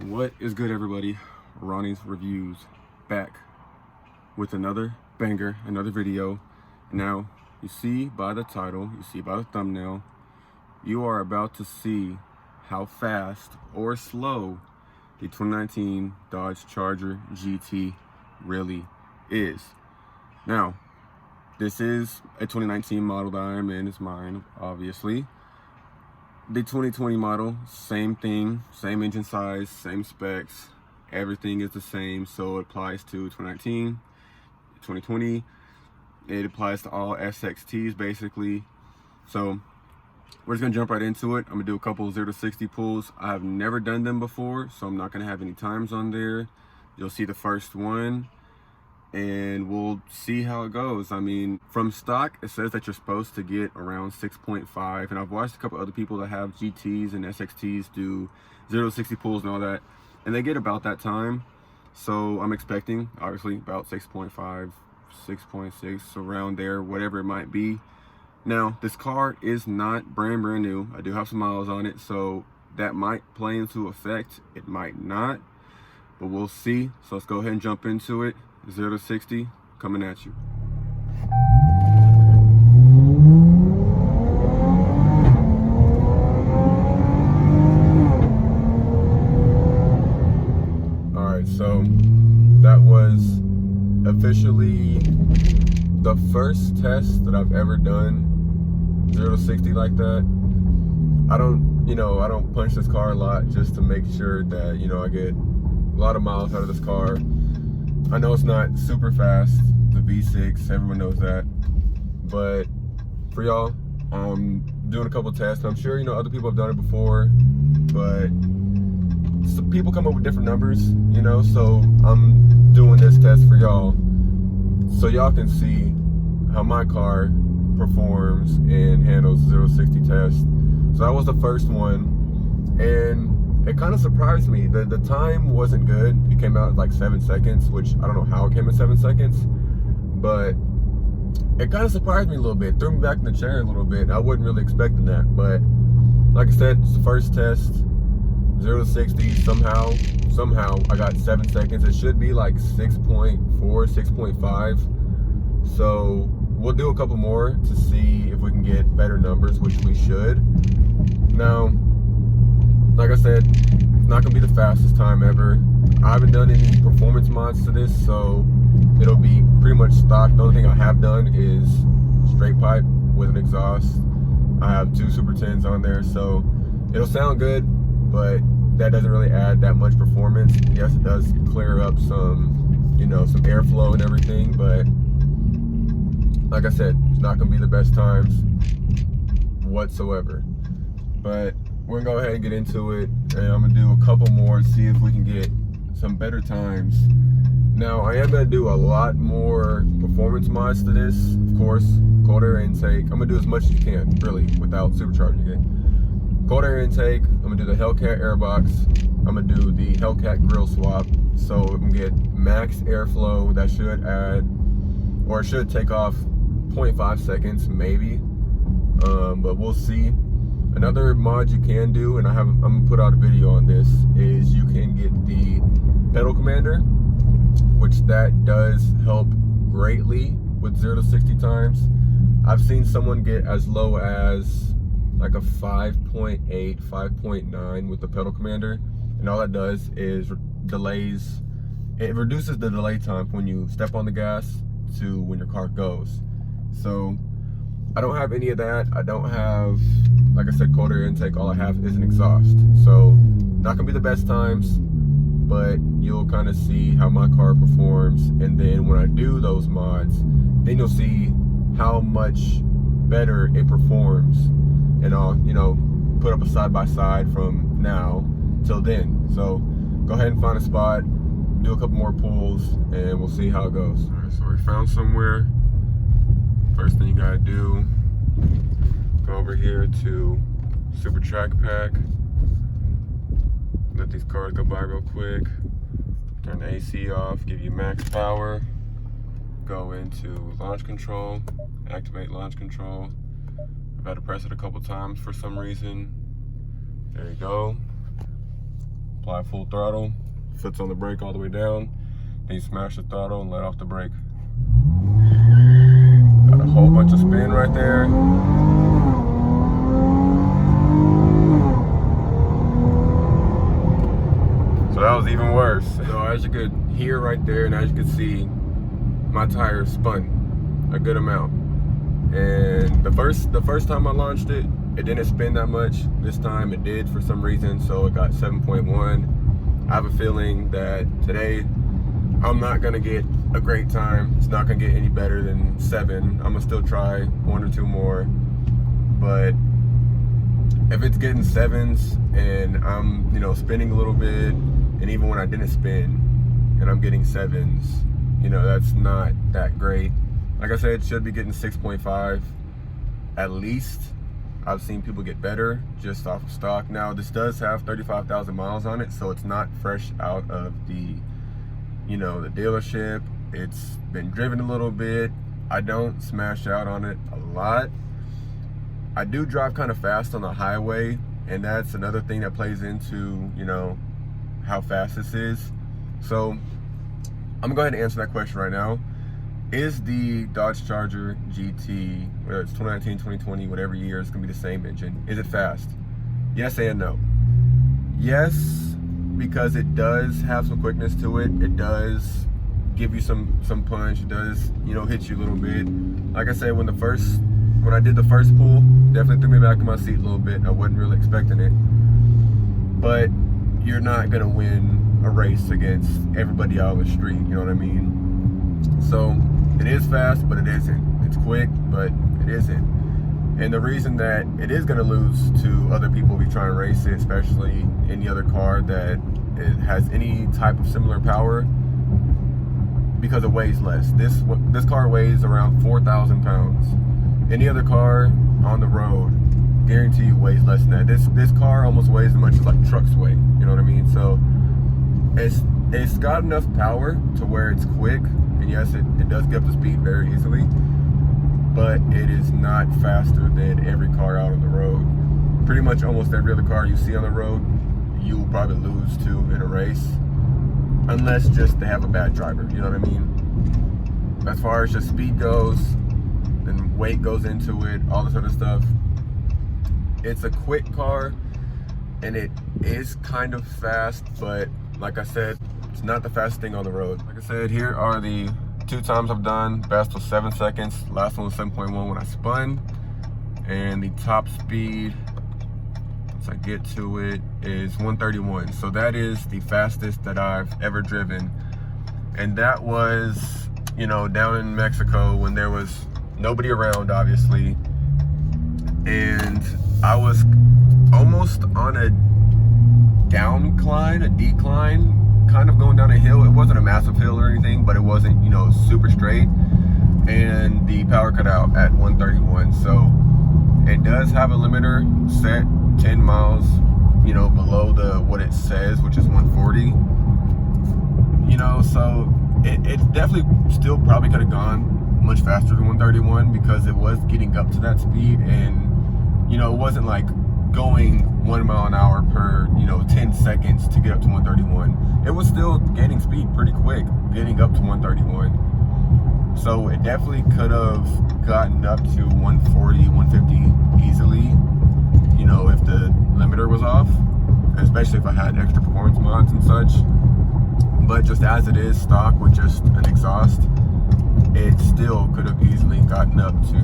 What is good, everybody? Ronnie's Reviews back with another banger, another video. Now, you see by the title, you see by the thumbnail, you are about to see how fast or slow the 2019 Dodge Charger GT really is. Now, this is a 2019 model that I am in. It's mine, obviously. The 2020 model, same thing, same engine size, same specs, everything is the same, so it applies to 2019, 2020, it applies to all SXTs basically. So we're just gonna jump right into it. I'm gonna do a couple of 0 to 60 pulls. I have never done them before, so I'm not gonna have any times on there. You'll see the first one and we'll see how it goes. I mean, from stock, it says that you're supposed to get around 6.5, and I've watched a couple other people that have GTs and SXTs do 0 to 60 pulls and all that, and they get about that time. So I'm expecting, obviously, about 6.5, 6.6, around there, whatever it might be. Now, this car is not brand new. I do have some miles on it, so that might play into effect. It might not, but we'll see. So let's go ahead and jump into it. 0 to 60 coming at you. All right, so that was officially the first test that I've ever done 0 to 60 like that. I don't punch this car a lot just to make sure that, I get a lot of miles out of this car. I know it's not super fast, the V6, everyone knows that, but for y'all, I'm doing a couple tests. I'm sure, other people have done it before, but some people come up with different numbers, so I'm doing this test for y'all, so y'all can see how my car performs and handles 0 to 60 test. So that was the first one, and it kind of surprised me. The time wasn't good. It came out at like 7 seconds, which I don't know how it came at 7 seconds, but it kind of surprised me a little bit. Threw me back in the chair a little bit. I wasn't really expecting that, but like I said, it's the first test. 0 to 60, somehow I got 7 seconds. It should be like 6.4, 6.5. So we'll do a couple more to see if we can get better numbers, which we should. Now, like I said, it's not gonna be the fastest time ever. I haven't done any performance mods to this, so it'll be pretty much stock. The only thing I have done is straight pipe with an exhaust. I have 2 Super 10s on there, so it'll sound good, but that doesn't really add that much performance. Yes, it does clear up some, some airflow and everything, but like I said, it's not gonna be the best times whatsoever. But we're gonna go ahead and get into it, and I'm gonna do a couple more, see if we can get some better times. Now, I am gonna do a lot more performance mods to this, of course. Cold air intake, I'm gonna do as much as you can, really, without supercharging it. Cold air intake, I'm gonna do the Hellcat airbox, I'm gonna do the Hellcat grill swap, so we can get max airflow. That should add, or it should take off 0.5 seconds, maybe, but we'll see. Another mod you can do, and I'm gonna put out a video on this, is you can get the pedal commander, which that does help greatly with 0 to 60 times. I've seen someone get as low as like a 5.8, 5.9 with the pedal commander, and all that does is it reduces the delay time when you step on the gas to when your car goes. So I don't have any of that. I don't have, like I said, cold air intake. All I have is an exhaust. So not gonna be the best times, but you'll kind of see how my car performs. And then when I do those mods, then you'll see how much better it performs. And I'll, put up a side-by-side from now till then. So go ahead and find a spot, do a couple more pulls, and we'll see how it goes. All right, so we found somewhere. First thing you gotta do, go over here to Super Track Pack. Let these cars go by real quick. Turn the AC off, give you max power. Go into launch control, activate launch control. I've had to press it a couple times for some reason. There you go. apply full throttle, foot's on the brake all the way down, then you smash the throttle and let off the brake. Got a whole bunch of spin right there. So that was even worse. So as you could hear right there, and as you could see, my tire spun a good amount. And the first time I launched it, it didn't spin that much. This time it did for some reason, so it got 7.1. I have a feeling that today I'm not gonna get a great time. It's not gonna get any better than 7. I'm gonna still try 1 or 2 more, but if it's getting 7s and I'm, you know, spinning a little bit, and even when I didn't spin and I'm getting 7s, you know, that's not that great. Like I said, should be getting 6.5 at least. I've seen people get better just off of stock. Now this does have 35,000 miles on it, so it's not fresh out of the, you know, the dealership. It's been driven a little bit. I don't smash out on it a lot. I do drive kind of fast on the highway, and that's another thing that plays into, you know, how fast this is. So I'm gonna go ahead and answer that question right now. Is the Dodge Charger GT, whether it's 2019, 2020, whatever year, it's gonna be the same engine, is it fast? Yes and no. Yes, because it does have some quickness to it. It does give you some punch. It does, you know, hit you a little bit. Like I said, when I did the first pull, definitely threw me back in my seat a little bit. I wasn't really expecting it. But you're not gonna win a race against everybody out on the street, you know what I mean? So it is fast, but it isn't. It's quick, but it isn't. And the reason that it is gonna lose to other people if you try and race it, especially any other car that it has any type of similar power, because it weighs less. This car weighs around 4,000 pounds. Any other car on the road, guarantee you weighs less than that. This car almost weighs as much as like trucks weigh, you know what I mean? So it's got enough power to where it's quick, and yes, it does get up to speed very easily, but it is not faster than every car out on the road. Pretty much almost every other car you see on the road, you will probably lose to in a race, unless just they have a bad driver, you know what I mean? As far as just speed goes, and weight goes into it, all this other stuff, it's a quick car, and it is kind of fast, but like I said, it's not the fastest thing on the road. Like I said, here are the 2 times I've done. Best was 7 seconds. Last one was 7.1 when I spun. And the top speed, once I get to it, is 131. So that is the fastest that I've ever driven. And that was, you know, down in Mexico when there was nobody around, obviously. And I was almost on a decline, kind of going down a hill. It wasn't a massive hill or anything, but it wasn't, you know, super straight. And the power cut out at 131. So it does have a limiter set 10 miles, you know, below what it says, which is 140. You know, so it definitely still probably could have gone much faster than 131 because it was getting up to that speed, and you know, it wasn't like going 1 mile an hour per, you know, 10 seconds to get up to 131. It was still gaining speed pretty quick, getting up to 131. So it definitely could have gotten up to 140, 150 easily, you know, if the limiter was off, especially if I had extra performance mods and such. But just as it is stock with just an exhaust, it still could have easily gotten up to,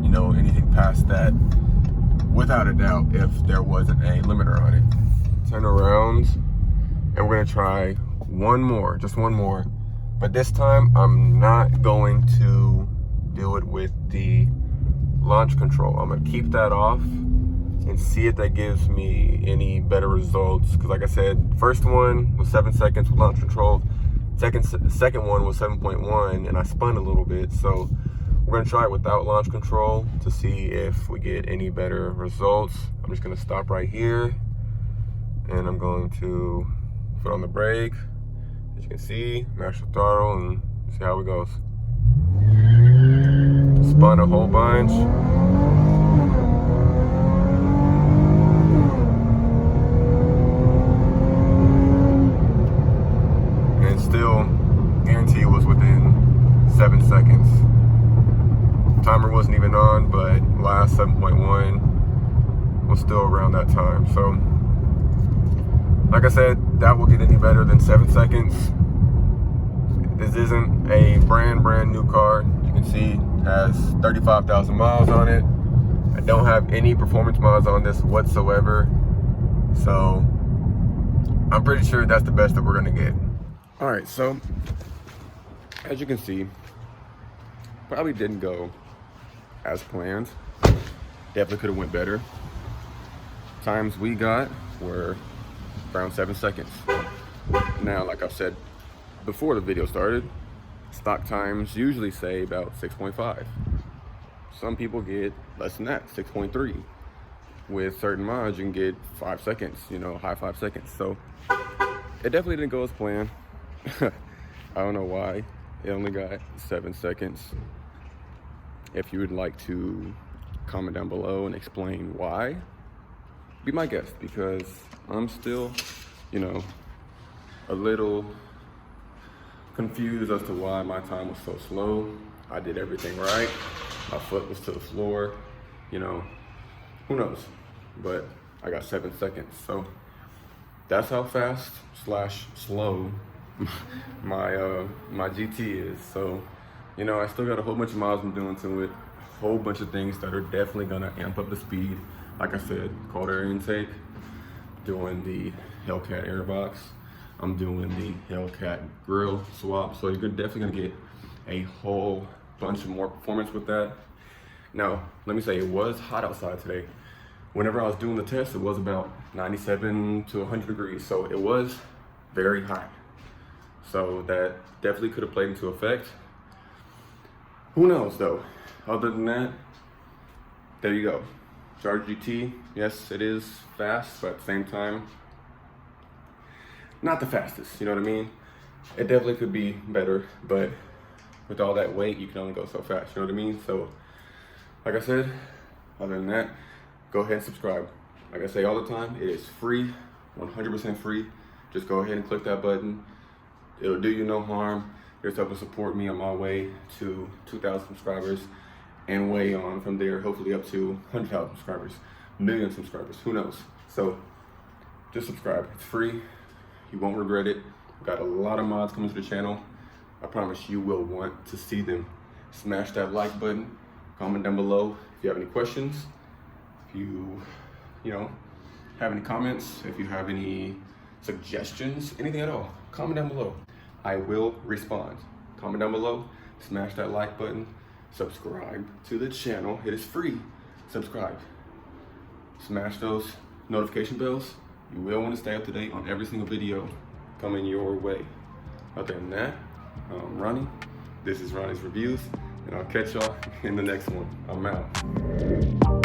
you know, anything past that, without a doubt, if there wasn't a limiter on it. Turn around, and we're gonna try one more, just one more. But this time, I'm not going to do it with the launch control. I'm gonna keep that off and see if that gives me any better results. Because like I said, first one was 7 seconds with launch control. Second one was 7.1, and I spun a little bit. So we're gonna try it without launch control to see if we get any better results. I'm just gonna stop right here, and I'm going to put on the brake. As you can see, mash the throttle and see how it goes. Spun a whole bunch. 7.1 was still around that time. So like I said, that will get any better than 7 seconds. This isn't a brand new car. You can see it has 35,000 miles on it. I don't have any performance miles on this whatsoever. So I'm pretty sure that's the best that we're gonna get. All right, so as you can see, probably didn't go as planned. Definitely could have went better. Times we got were around 7 seconds. Now, like I've said before the video started, stock times usually say about 6.5. Some people get less than that, 6.3. With certain mods, you can get 5 seconds, you know, high 5 seconds. So it definitely didn't go as planned. I don't know why it only got 7 seconds. If you would like to comment down below and explain why, be my guest, because I'm still, you know, a little confused as to why my time was so slow. I did everything right. My foot was to the floor, you know, who knows? But I got 7 seconds. So that's how fast / slow my GT is. So, you know, I still got a whole bunch of miles I'm doing to it, a whole bunch of things that are definitely gonna amp up the speed. Like I said, cold air intake, doing the Hellcat airbox, I'm doing the Hellcat grill swap. So you're definitely gonna get a whole bunch of more performance with that. Now, let me say, it was hot outside today. Whenever I was doing the test, it was about 97 to 100 degrees. So it was very hot. So that definitely could have played into effect. Who knows though? Other than that, there you go. Charger GT, yes, it is fast, but at the same time, not the fastest, you know what I mean? It definitely could be better, but with all that weight, you can only go so fast, you know what I mean? So, like I said, other than that, go ahead and subscribe. Like I say all the time, it is free, 100% free. Just go ahead and click that button. It'll do you no harm. Just help to support me on my way to 2,000 subscribers and way on from there, hopefully up to 100,000 subscribers, 1 million subscribers, who knows? So just subscribe, it's free. You won't regret it. We've got a lot of mods coming to the channel. I promise you will want to see them. Smash that like button, comment down below if you have any questions. If you know, have any comments, if you have any suggestions, anything at all, comment down below. I will respond. Comment down below, smash that like button, subscribe to the channel. It is free. Subscribe. Smash those notification bells. You will want to stay up to date on every single video coming your way. Other than that, I'm Ronnie. This is Ronnie's Reviews, and I'll catch y'all in the next one. I'm out.